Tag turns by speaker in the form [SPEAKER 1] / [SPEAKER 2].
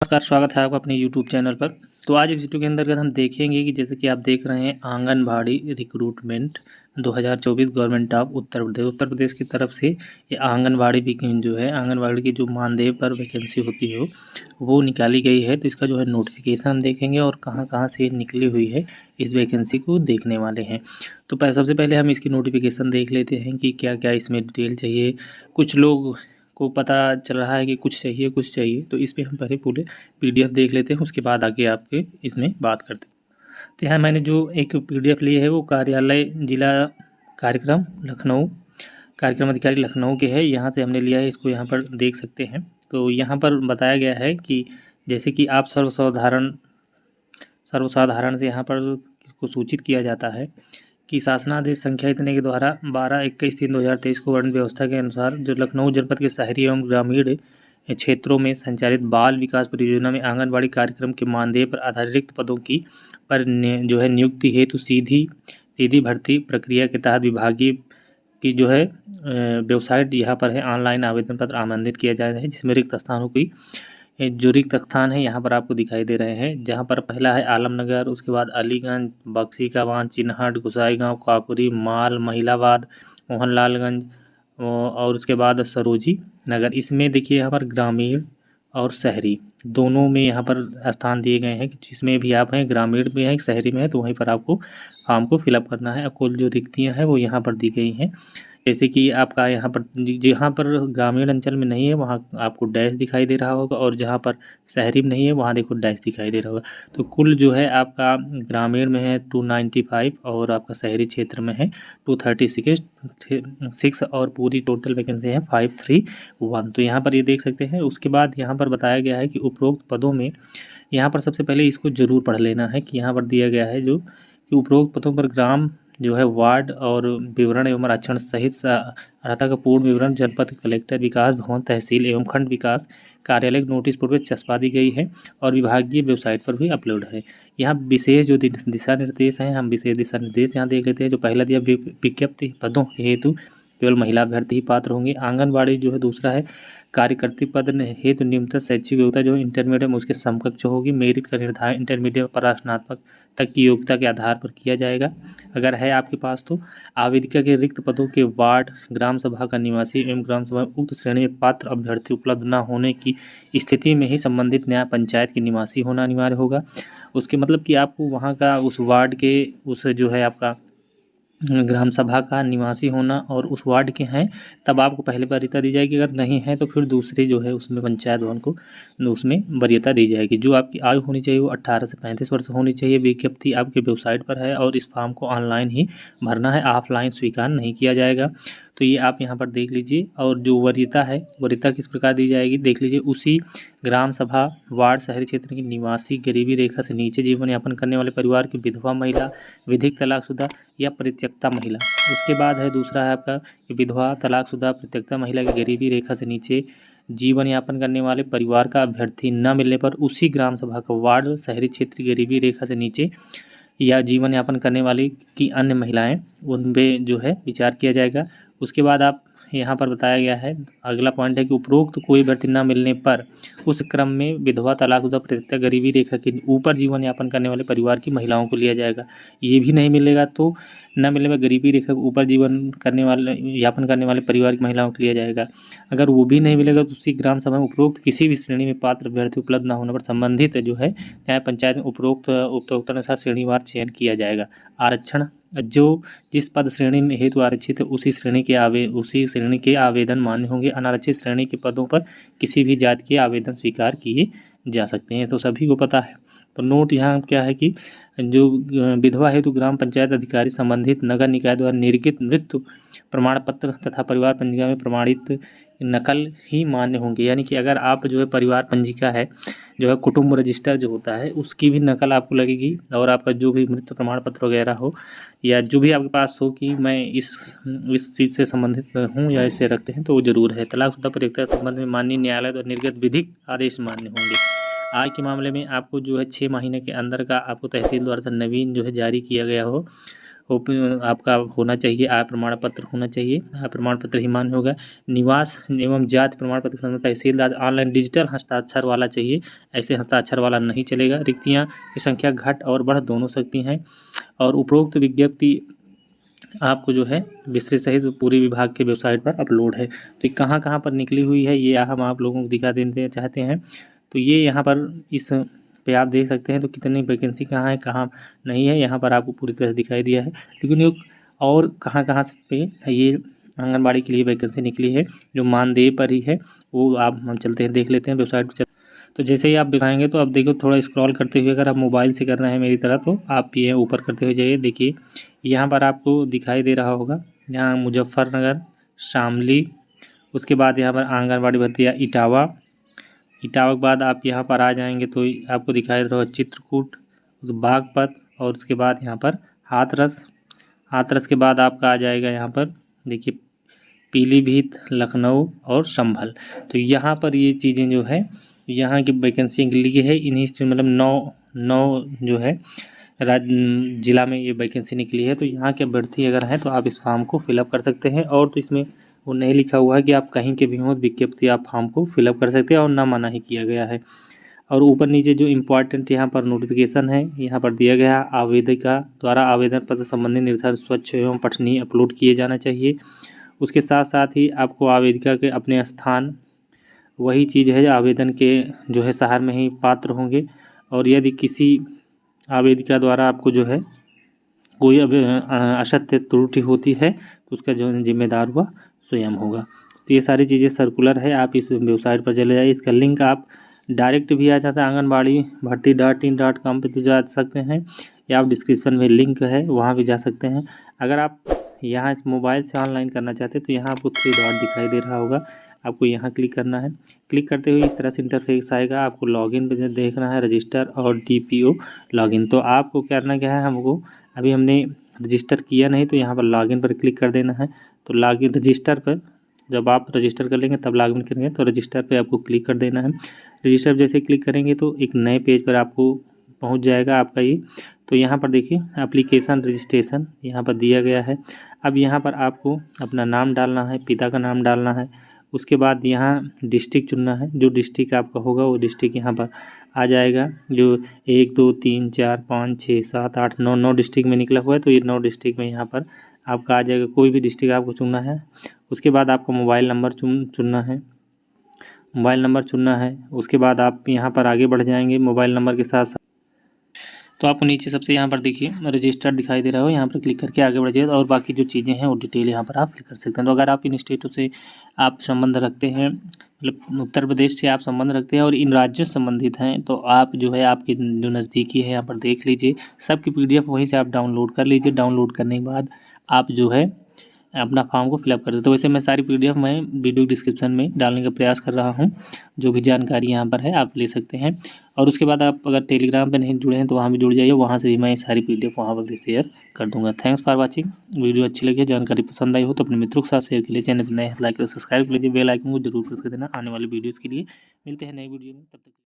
[SPEAKER 1] नमस्कार, स्वागत है आपका अपने यूट्यूब चैनल पर। तो आज इस वीडियो के अंतर्गत हम देखेंगे कि जैसे कि आप देख रहे हैं anganwadi recruitment 2024 government of Uttar Pradesh की तरफ से ये आंगनबाड़ी भी जो है आंगनबाड़ी की जो मानदेय पर वैकेंसी होती है वो निकाली गई है। तो इसका जो है नोटिफिकेशन हम देखेंगे और कहाँ कहाँ से निकली हुई है इस वैकेंसी को देखने वाले हैं। तो सबसे पहले हम इसकी नोटिफिकेशन देख लेते हैं कि क्या क्या इसमें डिटेल चाहिए। कुछ लोग को पता चल रहा है कि कुछ चाहिए, तो इस पे हम पहले पूरे पीडीएफ देख लेते हैं, उसके बाद आगे आपके इसमें बात करते हैं। तो यहाँ मैंने जो एक पीडीएफ ली है वो कार्यालय जिला कार्यक्रम लखनऊ कार्यक्रम अधिकारी लखनऊ के है, यहाँ से हमने लिया है। इसको यहाँ पर देख सकते हैं। तो यहाँ पर बताया गया है कि जैसे कि आप सर्वसाधारण से यहाँ पर इसको सूचित किया जाता है कि शासनादेश संख्या इतने के द्वारा 12/21/3/2023 को वर्ण व्यवस्था के अनुसार जो लखनऊ जनपद के शहरी एवं ग्रामीण क्षेत्रों में संचालित बाल विकास परियोजना में आंगनबाड़ी कार्यक्रम के मानदेय पर आधारित रिक्त पदों की जो है नियुक्ति हेतु सीधी भर्ती प्रक्रिया के तहत विभागीय की जो है वेबसाइट यहाँ पर है। ऑनलाइन आवेदन पत्र आमंत्रित किया जाता है, जिसमें रिक्त स्थानों की जो रिक्त स्थान है यहाँ पर आपको दिखाई दे रहे हैं। जहाँ पर पहला है आलमनगर, उसके बाद अलीगंज, बक्सी-का-बांध, चिन्हट, गोसाईगांव, काकुरी, माल, महिलाबाद, मोहनलालगंज और उसके बाद सरोजी नगर। इसमें देखिए यहाँ पर ग्रामीण और शहरी दोनों में यहाँ पर स्थान दिए गए हैं। जिसमें भी आप हैं, ग्रामीण में है शहरी में है, तो वहीं पर आपको फॉर्म को फिलअप करना है। कुल जो रिक्तियाँ हैं वो यहाँ पर दी गई हैं। जैसे कि आपका यहाँ पर जहाँ पर ग्रामीण अंचल में नहीं है वहाँ आपको डैश दिखाई दे रहा होगा, और जहाँ पर शहरी में नहीं है वहाँ देखो डैश दिखाई दे रहा होगा। तो कुल जो है आपका ग्रामीण में है 295 और आपका शहरी क्षेत्र में है 236 और पूरी टोटल वैकेंसी है 531। तो यहाँ पर ये देख सकते हैं। उसके बाद यहाँ पर बताया गया है कि उपरोक्त पदों में यहाँ पर सबसे पहले इसको ज़रूर पढ़ लेना है कि यहाँ पर दिया गया है जो कि उपरोक्त पदों पर ग्राम जो है वार्ड और विवरण एवं आरक्षण सहित अर्हता का पूर्ण विवरण जनपद कलेक्टर विकास भवन तहसील एवं खंड विकास कार्यालय नोटिस पूर्वक चस्पा दी गई है और विभागीय वेबसाइट पर भी अपलोड है। यहाँ विशेष जो दिशा निर्देश हैं, हम विशेष दिशा निर्देश यहाँ देख लेते हैं। जो पहला दिया विज्ञप्ति पदों हेतु केवल महिला अभ्यर्थी ही पात्र होंगे। आंगनबाड़ी जो है दूसरा है कार्यकर्ती पद हेतु न्यूनतम शैक्षिक योग्यता जो इंटरमीडिएट में उसके समकक्ष होगी। मेरिट का निर्धारण इंटरमीडिएट पर स्नातक तक की योग्यता के आधार पर किया जाएगा अगर है आपके पास तो। आवेदिका के रिक्त पदों के वार्ड ग्राम सभा का निवासी एवं ग्राम सभा उक्त श्रेणी में पात्र अभ्यर्थी उपलब्ध न होने की स्थिति में ही संबंधित न्याय पंचायत के निवासी होना अनिवार्य होगा। उसके मतलब कि आपको वहाँ का उस वार्ड के उस जो है आपका ग्राम सभा का निवासी होना और उस वार्ड के हैं, तब आपको पहले वरीयता दी जाएगी। अगर नहीं है तो फिर दूसरी जो है उसमें पंचायत भवन को उसमें वरीयता दी जाएगी। जो आपकी आयु होनी चाहिए वो 18 से 35 वर्ष होनी चाहिए। विज्ञप्ति आपके वेबसाइट पर है और इस फॉर्म को ऑनलाइन ही भरना है, ऑफलाइन स्वीकार नहीं किया जाएगा। तो ये आप यहाँ पर देख लीजिए। और जो वरीयता है, वरीयता किस प्रकार दी जाएगी देख लीजिए। उसी ग्राम सभा वार्ड शहरी क्षेत्र की निवासी गरीबी रेखा से नीचे जीवन यापन करने वाले परिवार की विधवा महिला, विधिक तलाकशुदा या परित्यक्ता महिला। उसके बाद है दूसरा है आपका विधवा तलाकशुदा परित्यक्ता महिला की गरीबी रेखा से नीचे जीवन यापन करने वाले परिवार का अभ्यर्थी न मिलने पर उसी ग्राम सभा का वार्ड शहरी क्षेत्र की गरीबी रेखा से नीचे या जीवन यापन करने वाली की अन्य महिलाएं, उन पे जो है विचार किया जाएगा। उसके बाद आप यहाँ पर बताया गया है अगला पॉइंट है कि उपरोक्त कोई व्यक्ति न मिलने पर उस क्रम में विधवा तलाकशुदा परित्यक्ता गरीबी रेखा के ऊपर जीवन यापन करने वाले परिवार की महिलाओं को लिया जाएगा। ये भी नहीं मिलेगा तो न मिलने में गरीबी रेखा के ऊपर जीवन यापन करने वाले परिवार की महिलाओं को लिया जाएगा। अगर वो भी नहीं मिलेगा तो उसी ग्राम सभा में उपरोक्त किसी भी श्रेणी में पात्र अभ्यर्थी उपलब्ध न होने पर संबंधित जो है न्याय पंचायत में उपरोक्त अनुसार श्रेणीवार चयन किया जाएगा। आरक्षण जो जिस पद श्रेणी में हेतु आरक्षित है उसी श्रेणी के आवेदन मान्य होंगे। अनारक्षित श्रेणी के पदों पर किसी भी जाति के आवेदन स्वीकार किए जा सकते हैं, तो सभी को पता है। तो नोट यहाँ क्या है कि जो विधवा हेतु ग्राम पंचायत अधिकारी संबंधित नगर निकाय द्वारा निर्गत मृत्यु प्रमाण पत्र तथा परिवार पंजिका में प्रमाणित नकल ही मान्य होंगे। यानी कि अगर आप जो है परिवार पंजिका है जो है कुटुंब रजिस्टर जो होता है उसकी भी नकल आपको लगेगी, और आपका जो भी मृत्यु प्रमाण पत्र वगैरह हो या जो भी आपके पास हो कि मैं इस चीज़ से संबंधित हूँ या इससे रखते हैं तो वो जरूर है। तलाकशुदा परित्यक्ता के संबंध में माननीय न्यायालय द्वारा निर्गत विधिक आदेश मान्य होंगे। आय के मामले में आपको जो है 6 महीने के अंदर का आपको तहसील द्वारा नवीन जो है जारी किया गया हो आपका होना चाहिए, आय प्रमाण पत्र होना चाहिए, आय प्रमाण पत्र ही मान्य होगा। निवास एवं जाति प्रमाण पत्र के साथ तहसीलदार ऑनलाइन डिजिटल हस्ताक्षर वाला चाहिए, ऐसे हस्ताक्षर वाला नहीं चलेगा। रिक्तियाँ की संख्या घट और बढ़ दोनों सकती हैं। और उपरोक्त विज्ञप्ति आपको जो है विस्तृत सहित पूरे विभाग के वेबसाइट पर अपलोड है। तो ये कहाँ कहाँ पर निकली हुई है ये हम आप लोगों को दिखा देते चाहते हैं। तो ये यहाँ पर इस पे आप देख सकते हैं तो कितनी वैकेंसी कहाँ है कहाँ नहीं है, यहाँ पर आपको पूरी तरह से दिखाई दिया है। लेकिन ये और कहाँ कहाँ से पे ये आंगनबाड़ी के लिए वैकेंसी निकली है जो मानदेय पर ही है, वो आप हम चलते हैं देख लेते हैं वेबसाइट पर। तो जैसे ही आप दिखाएंगे तो अब देखो थोड़ा स्क्रॉल करते हुए, अगर आप मोबाइल से कर रहे हैं मेरी तरह तो आप ये ऊपर करते हुए जाइए। देखिए यहाँ पर आपको दिखाई दे रहा होगा, यहाँ मुजफ्फरनगर, शामली, उसके बाद यहाँ पर आंगनबाड़ी भर्ती इटावा के बाद आप यहाँ पर आ जाएंगे तो आपको दिखाई दे रहा होगा चित्रकूट, बागपत, और उसके बाद यहाँ पर हाथरस के बाद आपका आ जाएगा यहाँ पर देखिए पीलीभीत, लखनऊ और संभल। तो यहाँ पर ये चीज़ें जो है यहाँ की वैकेंसी के लिए है। इन्हीं से मतलब नौ जो है जिला में ये वैकेंसी निकली है। तो यहाँ के अभ्यर्थी अगर हैं तो आप इस फॉर्म को फिलअप कर सकते हैं। और तो इसमें वो नहीं लिखा हुआ है कि आप कहीं के भी हों विज्ञप्ति आप फॉर्म को फिलअप कर सकते हैं और ना मना ही किया गया है। और ऊपर नीचे जो इम्पोर्टेंट यहाँ पर नोटिफिकेशन है यहाँ पर दिया गया है, आवेदिका द्वारा आवेदन पत्र संबंधी निर्धारित स्वच्छ एवं पठनीय अपलोड किए जाना चाहिए। उसके साथ साथ ही आपको आवेदिका के अपने स्थान वही चीज़ है आवेदन के जो है शहर में ही पात्र होंगे। और यदि किसी आवेदिका द्वारा आपको जो है कोई असत्य त्रुटि होती है तो उसका जो जिम्मेदार वह स्वयं होगा। तो ये सारी चीज़ें सर्कुलर है, आप इस वेबसाइट पर चले जाइए। इसका लिंक आप डायरेक्ट भी आ जाता है आंगनबाड़ी भर्ती .in.com पे तो जा सकते हैं, या आप डिस्क्रिप्शन में लिंक है वहाँ भी जा सकते हैं। अगर आप यहाँ इस मोबाइल से ऑनलाइन करना चाहते हैं तो यहाँ आपको 3 डॉट दिखाई दे रहा होगा, आपको यहाँ क्लिक करना है। क्लिक करते हुए इस तरह से इंटरफेस आएगा, आपको लॉगिन पे देखना है रजिस्टर और DPO लॉगिन। तो आपको करना क्या है, हमको अभी हमने रजिस्टर किया नहीं तो यहाँ पर लॉगिन पर क्लिक कर देना है। तो लॉगिन रजिस्टर पर जब आप रजिस्टर कर लेंगे तब लॉगिन करेंगे, तो रजिस्टर पे आपको क्लिक कर देना है। रजिस्टर जैसे क्लिक करेंगे तो एक नए पेज पर आपको पहुंच जाएगा आपका ये। तो यहाँ पर देखिए एप्लीकेशन रजिस्ट्रेशन यहाँ पर दिया गया है। अब यहाँ पर आपको अपना नाम डालना है, पिता का नाम डालना है। उसके बाद यहाँ डिस्ट्रिक्ट चुनना है, जो डिस्ट्रिक्ट आपका होगा वो डिस्ट्रिक्ट यहाँ पर आ जाएगा। जो 1 2 3 4 5 6 7 8 9 डिस्ट्रिक्ट में निकला हुआ है, तो ये 9 डिस्ट्रिक्ट में यहाँ पर आपका आ जाएगा। कोई भी डिस्ट्रिक्ट आपको चुनना है। उसके बाद आपको मोबाइल नंबर चुनना है। उसके बाद आप यहाँ पर आगे बढ़ जाएंगे मोबाइल नंबर के साथ। तो आपको नीचे सबसे यहाँ पर देखिए रजिस्टर दिखाई दे रहा हो, यहाँ पर क्लिक करके आगे बढ़ जाइए और बाकी जो चीज़ें हैं वो डिटेल यहाँ पर आप फिल कर सकते हैं। तो अगर आप इन स्टेटों से आप संबंध रखते हैं, मतलब उत्तर प्रदेश से आप संबंध रखते हैं और इन राज्यों से संबंधित हैं, तो आप जो है आपके जो नज़दीकी है यहाँ पर देख लीजिए, सबकी PDF वहीं से आप डाउनलोड कर लीजिए। डाउनलोड करने के बाद आप जो है अपना फॉर्म को फिलअप कर दे। तो वैसे मैं सारी PDF मैं वीडियो डिस्क्रिप्शन में डालने का प्रयास कर रहा हूँ, जो भी जानकारी यहाँ पर है आप ले सकते हैं। और उसके बाद आप अगर टेलीग्राम पे नहीं जुड़े हैं तो वहाँ भी जुड़ जाइए, वहाँ से भी मैं सारी PDF वहाँ पर भी शेयर कर दूँगा। Thanks for watching. वीडियो अच्छी लगी, जानकारी पसंद आई हो तो अपने मित्रों के साथ शेयर के लिए, चैनल पर नए लाइक और सब्सक्राइब कर लीजिए, बेल आइकन को जरूर प्रेस कर देना आने वाली वीडियोज़ के लिए। मिलते हैं नई वीडियो में, तब तक।